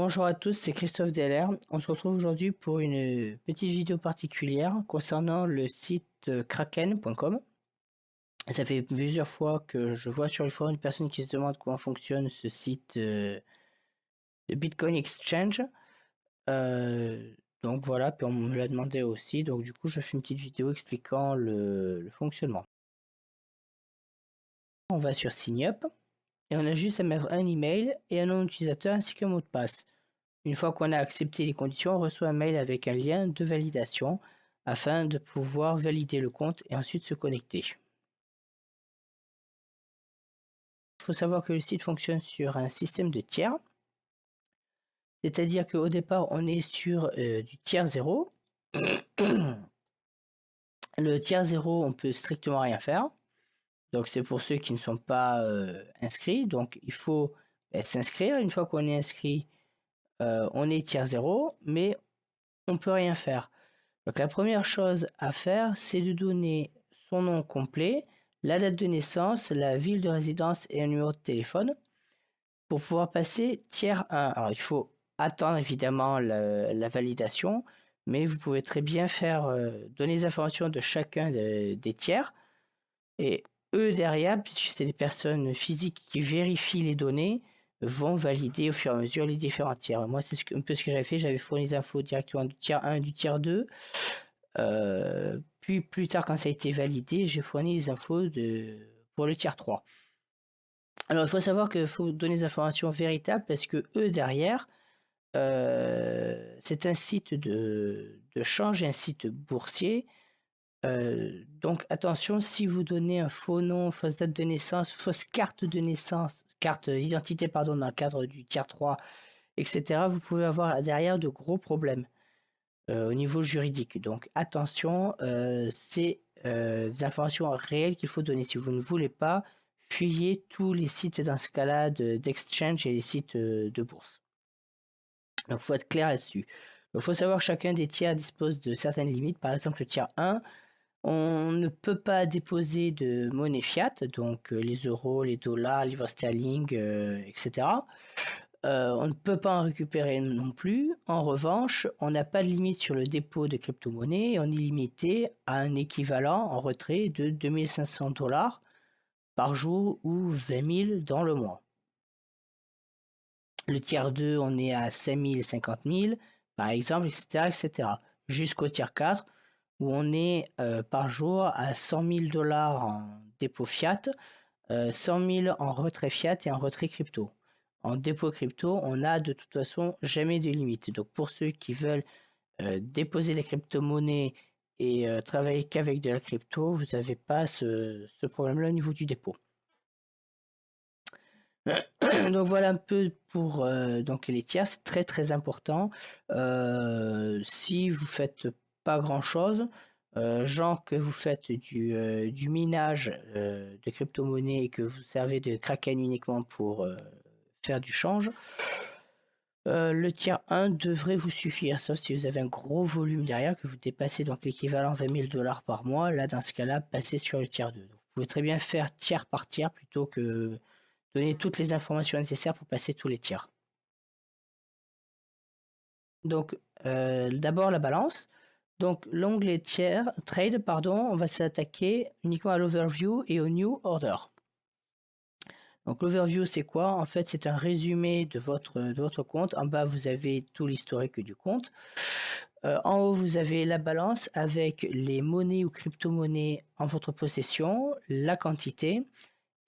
Bonjour à tous, c'est Christophe Deller. On se retrouve aujourd'hui pour une petite vidéo particulière concernant le site kraken.com. Ça fait plusieurs fois que je vois sur le forum une personne qui se demande comment fonctionne ce site de Bitcoin Exchange. Donc voilà, puis on me l'a demandé aussi. Donc du coup, je fais une petite vidéo expliquant le fonctionnement. On va sur Sign Up et on a juste à mettre un email et un nom d'utilisateur ainsi qu'un mot de passe. Une fois qu'on a accepté les conditions, on reçoit un mail avec un lien de validation afin de pouvoir valider le compte et ensuite se connecter. Il faut savoir que le site fonctionne sur un système de tiers, c'est-à-dire qu'au départ, on est sur du tiers 0. Le tiers 0, on peut strictement rien faire. Donc c'est pour ceux qui ne sont pas inscrits. Donc il faut s'inscrire. Une fois qu'on est inscrit, on est tiers 0, mais on peut rien faire. Donc la première chose à faire, c'est de donner son nom complet, la date de naissance, la ville de résidence et un numéro de téléphone pour pouvoir passer tiers 1. Alors il faut attendre évidemment la validation, mais vous pouvez très bien faire donner les informations de chacun des tiers et eux derrière, puisque c'est des personnes physiques qui vérifient les données, vont valider au fur et à mesure les différents tiers. Moi, c'est un peu ce que j'avais fait. J'avais fourni les infos directement du tiers 1 et du tiers 2. Puis plus tard, quand ça a été validé, j'ai fourni les infos pour le tiers 3. Alors, il faut savoir qu'il faut donner des informations véritables parce que eux, derrière, c'est un site de change et un site boursier. Donc attention, si vous donnez un faux nom, fausse date de naissance, fausse carte de naissance, carte d'identité, pardon, dans le cadre du tiers 3, etc., vous pouvez avoir derrière de gros problèmes au niveau juridique. Donc attention, c'est des informations réelles qu'il faut donner. Si vous ne voulez pas, fuyez tous les sites dans ce cas-là d'exchange et les sites de bourse. Donc il faut être clair là-dessus. Il faut savoir que chacun des tiers dispose de certaines limites. Par exemple, le tiers 1, on ne peut pas déposer de monnaie fiat, donc les euros, les dollars, les livres sterling, etc. On ne peut pas en récupérer non plus. En revanche, on n'a pas de limite sur le dépôt de crypto-monnaie et on est limité à un équivalent en retrait de 2500 dollars par jour ou 20 000 dans le mois. Le tiers 2, on est à 5 000, 50 000, par exemple, etc., etc. Jusqu'au tiers 4, où on est par jour à 100 000 dollars en dépôt fiat, 100 000 en retrait fiat et en retrait crypto. En dépôt crypto, on n'a de toute façon jamais de limite. Donc pour ceux qui veulent déposer des crypto-monnaies et travailler qu'avec de la crypto, vous n'avez pas ce problème-là au niveau du dépôt. Donc voilà un peu pour donc les tiers, c'est très très important. Si vous faites pas grand chose, genre que vous faites du minage de crypto-monnaie et que vous servez de Kraken uniquement pour faire du change, le tiers 1 devrait vous suffire, sauf si vous avez un gros volume derrière, que vous dépassez donc l'équivalent 20 000 dollars par mois. Là, dans ce cas-là, passez sur le tiers 2. Donc, vous pouvez très bien faire tiers par tiers plutôt que donner toutes les informations nécessaires pour passer tous les tiers. Donc, d'abord la balance. Donc, l'onglet tiers, trade, pardon, on va s'attaquer uniquement à l'overview et au new order. Donc, l'overview, c'est quoi? En fait, c'est un résumé de votre compte. En bas, vous avez tout l'historique du compte. En haut, vous avez la balance avec les monnaies ou crypto-monnaies en votre possession, la quantité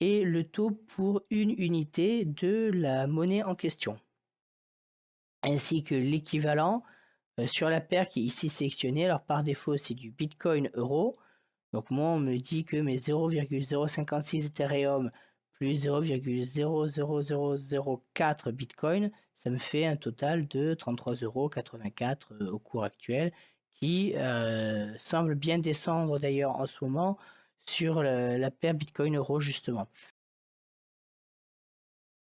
et le taux pour une unité de la monnaie en question, ainsi que l'équivalent sur la paire qui est ici sélectionnée. Alors par défaut, c'est du Bitcoin euro. Donc moi, on me dit que mes 0,056 Ethereum plus 0,00004 Bitcoin, ça me fait un total de 33,84 € au cours actuel, qui semble bien descendre d'ailleurs en ce moment sur la paire Bitcoin euro justement.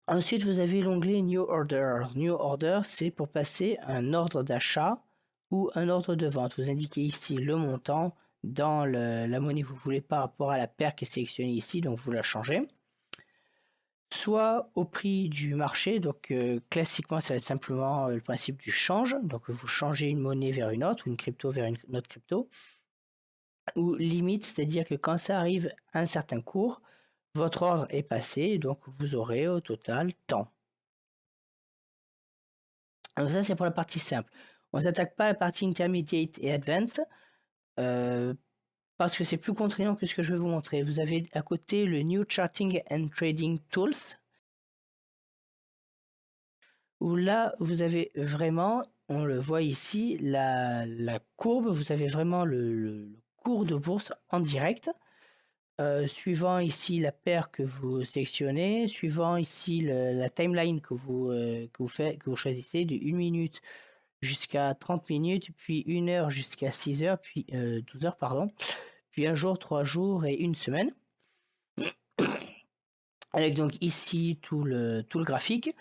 Ensuite, vous avez l'onglet New Order. New Order, c'est pour passer un ordre d'achat ou un ordre de vente. Vous indiquez ici le montant dans la monnaie que vous voulez par rapport à la paire qui est sélectionnée ici, donc vous la changez. soit au prix du marché. Donc classiquement, ça va être simplement le principe du change. Donc vous changez une monnaie vers une autre, ou une crypto vers une autre crypto. Ou limite, c'est-à-dire que quand ça arrive à un certain cours, votre ordre est passé, donc vous aurez au total tant. Donc ça, c'est pour la partie simple. On ne s'attaque pas à la partie intermediate et advanced, parce que c'est plus contraignant que ce que je vais vous montrer. Vous avez à côté le New Charting and Trading Tools, où là, vous avez vraiment, on le voit ici, la courbe, vous avez vraiment le cours de bourse en direct. Suivant ici la paire que vous sélectionnez, suivant ici la timeline que vous choisissez, de 1 minute jusqu'à 30 minutes, puis 1 heure jusqu'à 6 heures, puis 12 heures, pardon, puis un jour, 3 jours et une semaine. Avec donc ici tout le graphique.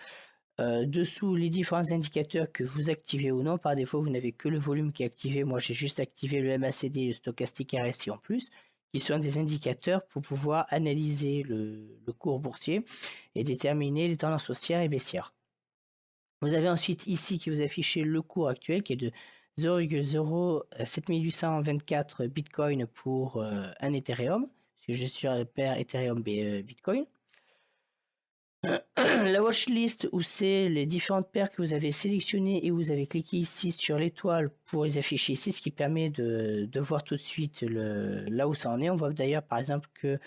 Dessous les différents indicateurs que vous activez ou non. Par défaut, vous n'avez que le volume qui est activé. Moi, j'ai juste activé le MACD et le stochastique RSI en plus, qui sont des indicateurs pour pouvoir analyser le cours boursier et déterminer les tendances haussières et baissières. Vous avez ensuite ici qui vous affiche le cours actuel qui est de 0,07824 Bitcoin pour un Ethereum, parce que je suis sur la paire Ethereum Bitcoin. La watchlist où c'est les différentes paires que vous avez sélectionnées et vous avez cliqué ici sur l'étoile pour les afficher ici, ce qui permet de voir tout de suite là où ça en est. On voit d'ailleurs par exemple que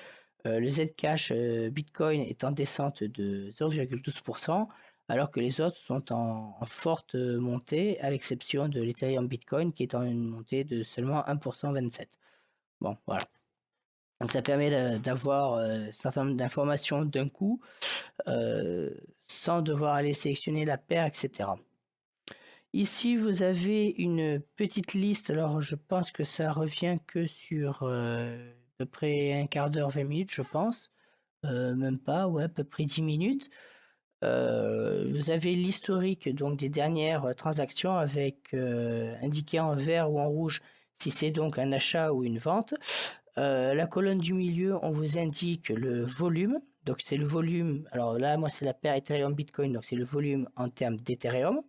le Zcash Bitcoin est en descente de 0,12%, alors que les autres sont en forte montée, à l'exception de l'Ethereum Bitcoin qui est en une montée de seulement 1% 27. Bon, voilà. Donc ça permet d'avoir un certain nombre d'informations d'un coup, sans devoir aller sélectionner la paire, etc. Ici, vous avez une petite liste. Alors, je pense que ça revient que sur à peu près un quart d'heure, 20 minutes, je pense. Même pas, ouais, à peu près 10 minutes. Vous avez l'historique donc des dernières transactions avec indiqué en vert ou en rouge si c'est donc un achat ou une vente. La colonne du milieu, on vous indique le volume. Donc c'est le volume. Alors là, moi c'est la paire Ethereum Bitcoin, donc c'est le volume en termes d'Ethereum.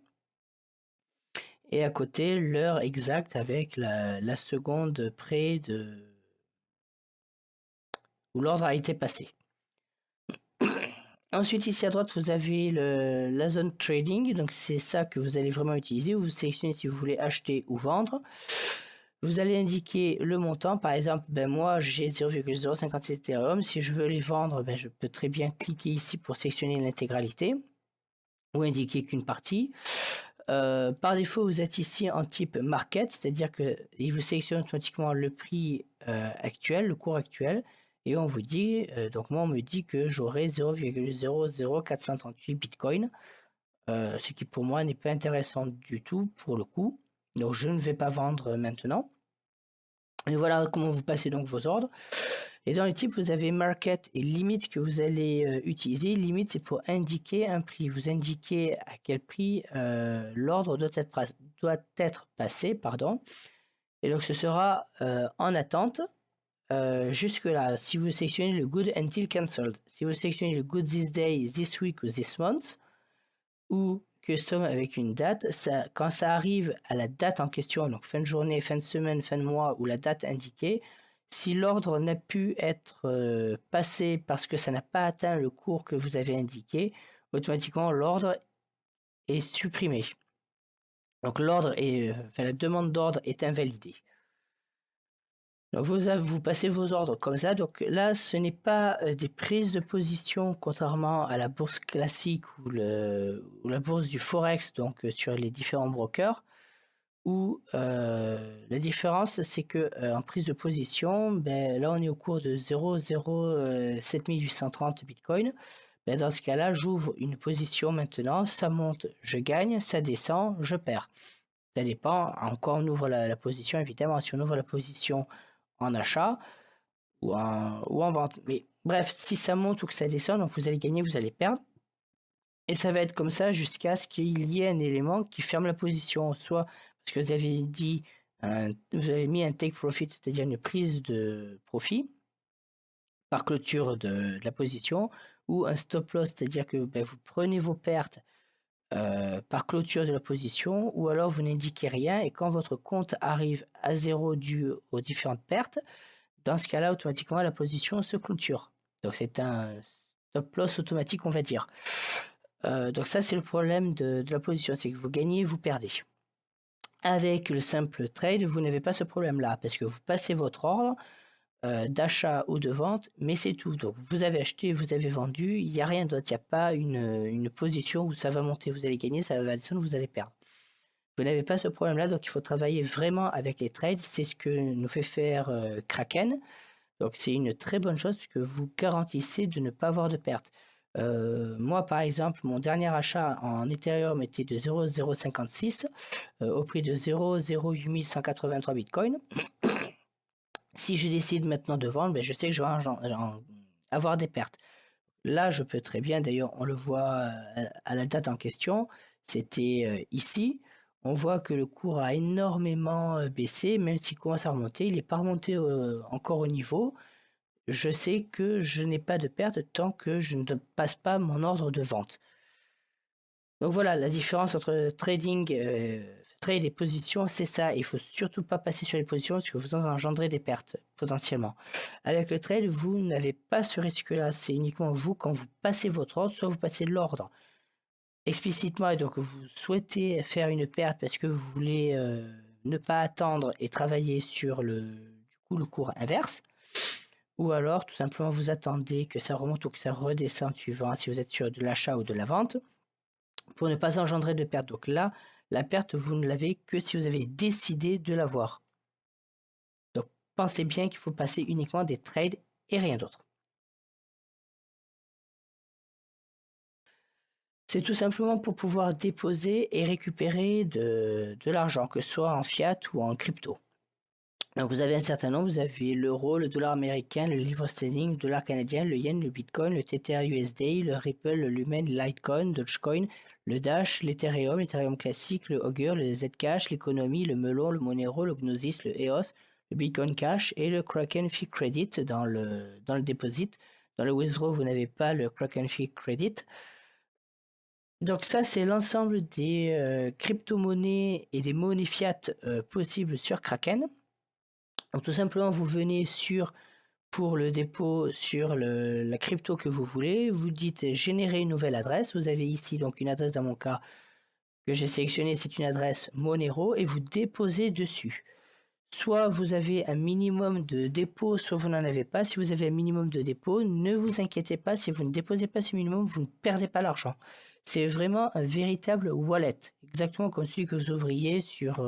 Et à côté, l'heure exacte avec la seconde près de où l'ordre a été passé. Ensuite, ici à droite, vous avez la zone trading. Donc, c'est ça que vous allez vraiment utiliser. Vous sélectionnez si vous voulez acheter ou vendre. Vous allez indiquer le montant. Par exemple, moi, j'ai 0,057 Ethereum. Si je veux les vendre, je peux très bien cliquer ici pour sélectionner l'intégralité ou indiquer qu'une partie. Par défaut, vous êtes ici en type market, c'est-à-dire qu'il vous sélectionne automatiquement le prix actuel, le cours actuel. Et on vous dit, donc moi on me dit que j'aurai 0,00438 Bitcoin, ce qui pour moi n'est pas intéressant du tout pour le coup. Donc je ne vais pas vendre maintenant. Et voilà comment vous passez donc vos ordres. Et dans le type, vous avez market et limite que vous allez utiliser. Limite, c'est pour indiquer un prix. Vous indiquez à quel prix l'ordre doit être passé, pardon. Et donc ce sera en attente. Jusque-là, si vous sélectionnez le good until cancelled, si vous sélectionnez le good this day, this week ou this month, ou custom avec une date, quand ça arrive à la date en question, donc fin de journée, fin de semaine, fin de mois ou la date indiquée, si l'ordre n'a pu être passé parce que ça n'a pas atteint le cours que vous avez indiqué, automatiquement l'ordre est supprimé. Donc la demande d'ordre est invalidée. Donc vous passez vos ordres comme ça. Donc là, ce n'est pas des prises de position, contrairement à la bourse classique ou la bourse du Forex, donc sur les différents brokers, où la différence, c'est que en prise de position, là, on est au cours de 0,07830 Bitcoin. Dans ce cas-là, j'ouvre une position maintenant, ça monte, je gagne, ça descend, je perds. Ça dépend. Encore, on ouvre la position, évidemment. Si on ouvre la position en achat ou en vente. Mais bref, si ça monte ou que ça descend, donc vous allez gagner, vous allez perdre. Et ça va être comme ça jusqu'à ce qu'il y ait un élément qui ferme la position. Soit parce que vous avez dit, vous avez mis un take profit, c'est-à-dire une prise de profit par clôture de la position, ou un stop loss, c'est-à-dire que vous prenez vos pertes par clôture de la position, ou alors vous n'indiquez rien et quand votre compte arrive à zéro dû aux différentes pertes, dans ce cas-là, automatiquement, la position se clôture. Donc c'est un stop loss automatique, on va dire. Donc ça, c'est le problème de la position, c'est que vous gagnez, vous perdez. Avec le simple trade, vous n'avez pas ce problème-là, parce que vous passez votre ordre d'achat ou de vente, mais c'est tout. Donc vous avez acheté, vous avez vendu, il n'y a rien d'autre, il n'y a pas une position où ça va monter, vous allez gagner, ça va descendre, vous allez perdre. Vous n'avez pas ce problème-là, donc il faut travailler vraiment avec les trades, c'est ce que nous fait faire Kraken. Donc c'est une très bonne chose puisque vous garantissez de ne pas avoir de perte. Moi, par exemple, mon dernier achat en Ethereum était de 0,056 au prix de 0,08183 Bitcoin. Si je décide maintenant de vendre, je sais que je vais avoir des pertes. Là, je peux très bien, d'ailleurs, on le voit à la date en question, c'était ici. On voit que le cours a énormément baissé, même s'il commence à remonter. Il n'est pas remonté encore au niveau. Je sais que je n'ai pas de perte tant que je ne passe pas mon ordre de vente. Donc voilà, la différence entre trading, trade et position, c'est ça. Il faut surtout pas passer sur les positions parce que vous engendrez des pertes potentiellement. Avec le trade, vous n'avez pas ce risque-là. C'est uniquement vous quand vous passez votre ordre, soit vous passez l'ordre explicitement et donc vous souhaitez faire une perte parce que vous voulez ne pas attendre et travailler sur le cours inverse. Ou alors, tout simplement, vous attendez que ça remonte ou que ça redescende suivant si vous êtes sur de l'achat ou de la vente pour ne pas engendrer de perte. Donc là, la perte, vous ne l'avez que si vous avez décidé de l'avoir. Donc pensez bien qu'il faut passer uniquement des trades et rien d'autre. C'est tout simplement pour pouvoir déposer et récupérer de l'argent, que ce soit en fiat ou en crypto. Donc vous avez un certain nombre, vous avez l'euro, le dollar américain, le livre sterling, le dollar canadien, le yen, le bitcoin, le TTR-USD, le Ripple, le Lumen, le Litecoin, Dogecoin, le Dash, l'Ethereum classique, le Augur, le Zcash, l'économie, le Melon, le Monero, le Gnosis, le EOS, le Bitcoin Cash et le Kraken Fee Credit dans le deposit. Dans le withdraw, vous n'avez pas le Kraken Fee Credit. Donc ça, c'est l'ensemble des crypto-monnaies et des monnaies fiat possibles sur Kraken. Donc tout simplement, vous venez pour le dépôt sur la crypto que vous voulez, vous dites générer une nouvelle adresse. Vous avez ici donc une adresse dans mon cas que j'ai sélectionnée, c'est une adresse Monero et vous déposez dessus. Soit vous avez un minimum de dépôt, soit vous n'en avez pas. Si vous avez un minimum de dépôt, ne vous inquiétez pas, si vous ne déposez pas ce minimum, vous ne perdez pas l'argent. C'est vraiment un véritable wallet, exactement comme celui que vous ouvriez sur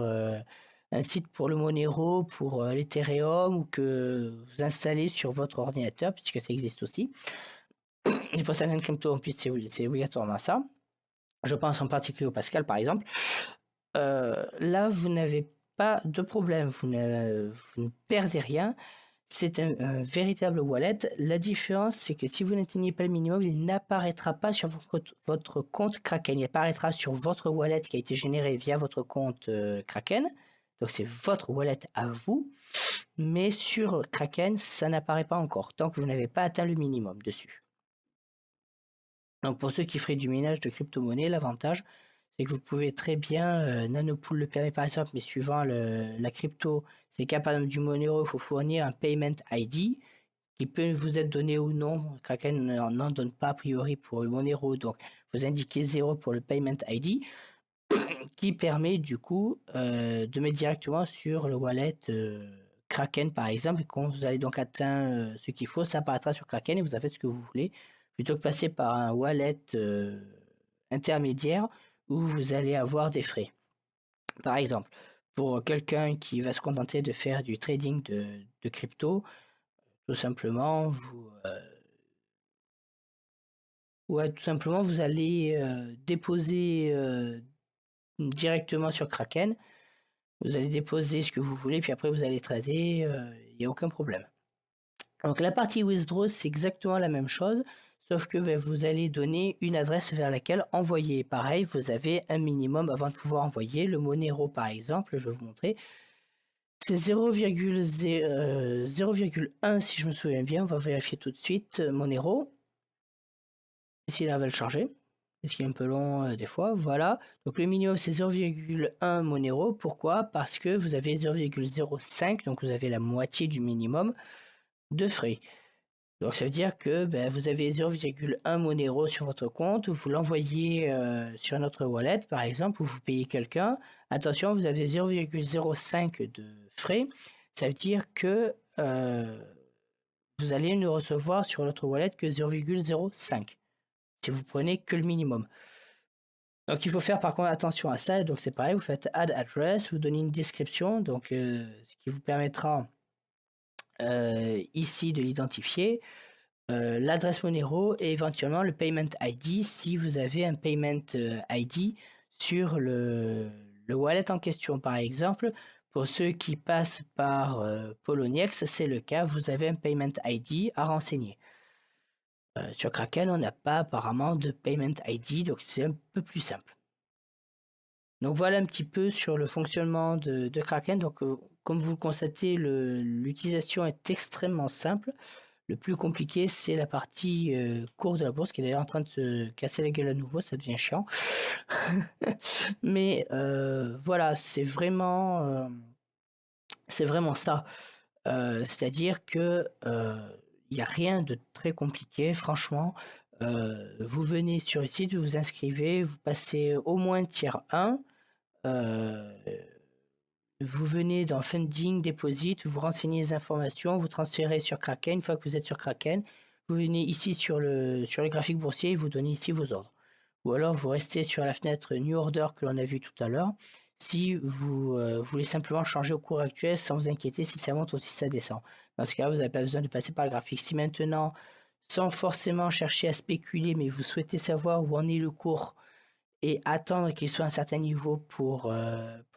un site pour le Monero, pour l'Ethereum ou que vous installez sur votre ordinateur, puisque ça existe aussi. Et pour certaines cryptos, en plus, c'est obligatoirement ça. Je pense en particulier au Pascal, par exemple. Là, vous n'avez pas de problème, vous ne perdez rien. C'est un véritable wallet. La différence, c'est que si vous n'atteignez pas le minimum, il n'apparaîtra pas sur votre compte Kraken. Il apparaîtra sur votre wallet qui a été généré via votre compte Kraken. Donc c'est votre wallet à vous. Mais sur Kraken, ça n'apparaît pas encore, tant que vous n'avez pas atteint le minimum dessus. Donc pour ceux qui feraient du minage de crypto-monnaie, l'avantage, c'est que vous pouvez très bien, Nanopool le permet par exemple, mais suivant la crypto, c'est le cas par exemple du Monero, il faut fournir un payment ID qui peut vous être donné ou non. Kraken n'en donne pas a priori pour le Monero, donc vous indiquez 0 pour le payment ID qui permet du coup de mettre directement sur le wallet Kraken par exemple. Et quand vous avez donc atteint ce qu'il faut, ça apparaîtra sur Kraken et vous avez fait ce que vous voulez plutôt que passer par un wallet intermédiaire où vous allez avoir des frais. Par exemple, pour quelqu'un qui va se contenter de faire du trading de crypto, tout simplement, vous allez déposer directement sur Kraken. Vous allez déposer ce que vous voulez, puis après vous allez trader, il n'y a aucun problème. Donc la partie withdraw, c'est exactement la même chose, sauf que vous allez donner une adresse vers laquelle envoyer. Pareil, vous avez un minimum avant de pouvoir envoyer. Le Monero, par exemple, je vais vous montrer. C'est 0,1 si je me souviens bien. On va vérifier tout de suite. Monero. difficile à le charger, parce qu'il est un peu long des fois. Voilà. Donc le minimum c'est 0,1 Monero. Pourquoi? Parce que vous avez 0,05, donc vous avez la moitié du minimum de frais. Donc ça veut dire que vous avez 0,1 Monero sur votre compte, vous l'envoyez sur notre wallet par exemple, ou vous payez quelqu'un. Attention, vous avez 0,05 de frais. Ça veut dire que vous allez ne recevoir sur notre wallet que 0,05 si vous prenez que le minimum. Donc il faut faire par contre attention à ça. Donc c'est pareil, vous faites add address, vous donnez une description, donc ce qui vous permettra ici de l'identifier, l'adresse Monero et éventuellement le payment ID si vous avez un payment ID sur le wallet en question. Par exemple, pour ceux qui passent par Poloniex, c'est le cas, vous avez un payment ID à renseigner. Sur Kraken, on n'a pas apparemment de payment ID, donc c'est un peu plus simple. Donc voilà un petit peu sur le fonctionnement de Kraken. Donc comme vous le constatez, l'utilisation est extrêmement simple. Le plus compliqué, c'est la partie cours de la bourse qui est d'ailleurs en train de se casser la gueule à nouveau, ça devient chiant. Mais voilà, c'est vraiment ça. C'est-à-dire que il n'y a rien de très compliqué, franchement. Vous venez sur le site, vous vous inscrivez, vous passez au moins tiers 1. Vous venez dans Funding, Deposit, vous renseignez les informations, vous transférez sur Kraken. Une fois que vous êtes sur Kraken, vous venez ici sur le graphique boursier et vous donnez ici vos ordres. Ou alors vous restez sur la fenêtre New Order que l'on a vu tout à l'heure. Si vous voulez simplement changer au cours actuel sans vous inquiéter si ça monte ou si ça descend. Dans ce cas, vous n'avez pas besoin de passer par le graphique. Si maintenant, sans forcément chercher à spéculer, mais vous souhaitez savoir où en est le cours et attendre qu'il soit à un certain niveau pour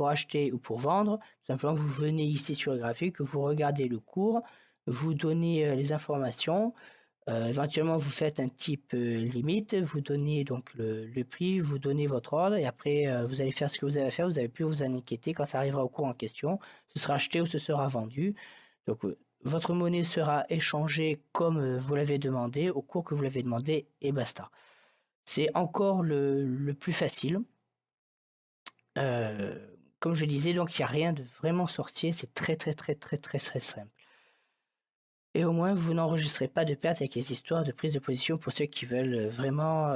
acheter ou pour vendre, tout simplement vous venez ici sur le graphique, vous regardez le cours, vous donnez les informations, éventuellement vous faites un type limite, vous donnez donc le prix, vous donnez votre ordre et après vous allez faire ce que vous avez à faire, vous n'avez plus à vous en inquiéter quand ça arrivera au cours en question, ce sera acheté ou ce sera vendu. Donc votre monnaie sera échangée comme vous l'avez demandé, au cours que vous l'avez demandé et basta. C'est encore le plus facile. Comme je disais, donc il n'y a rien de vraiment sorcier, c'est très simple. Et au moins, vous n'enregistrez pas de pertes avec les histoires de prise de position pour ceux qui veulent vraiment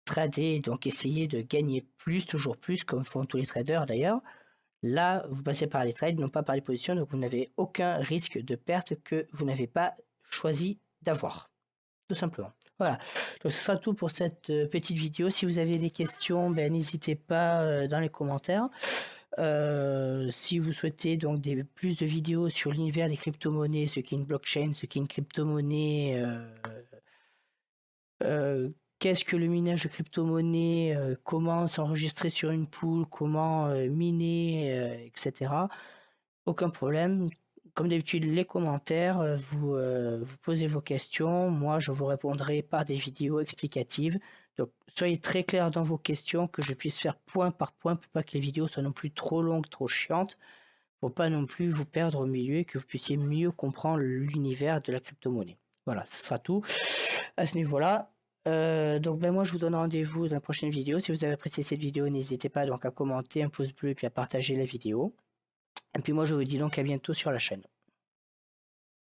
trader, donc essayer de gagner plus, toujours plus, comme font tous les traders d'ailleurs. Là, vous passez par les trades, non pas par les positions, donc vous n'avez aucun risque de perte que vous n'avez pas choisi d'avoir. Tout simplement. Voilà, donc ce sera tout pour cette petite vidéo. Si vous avez des questions, n'hésitez pas dans les commentaires. Si vous souhaitez donc plus de vidéos sur l'univers des crypto-monnaies, ce qu'est une blockchain, ce qu'est une crypto-monnaie, qu'est-ce que le minage de crypto-monnaie, comment s'enregistrer sur une pool, comment miner, etc. Aucun problème. Comme d'habitude, les commentaires, vous posez vos questions. Moi, je vous répondrai par des vidéos explicatives. Donc, soyez très clairs dans vos questions, que je puisse faire point par point pour pas que les vidéos soient non plus trop longues, trop chiantes, pour pas non plus vous perdre au milieu et que vous puissiez mieux comprendre l'univers de la crypto-monnaie. Voilà, ce sera tout à ce niveau-là. Donc moi je vous donne rendez-vous dans la prochaine vidéo. Si vous avez apprécié cette vidéo, n'hésitez pas donc à commenter, un pouce bleu et puis à partager la vidéo. Et puis moi je vous dis donc à bientôt sur la chaîne.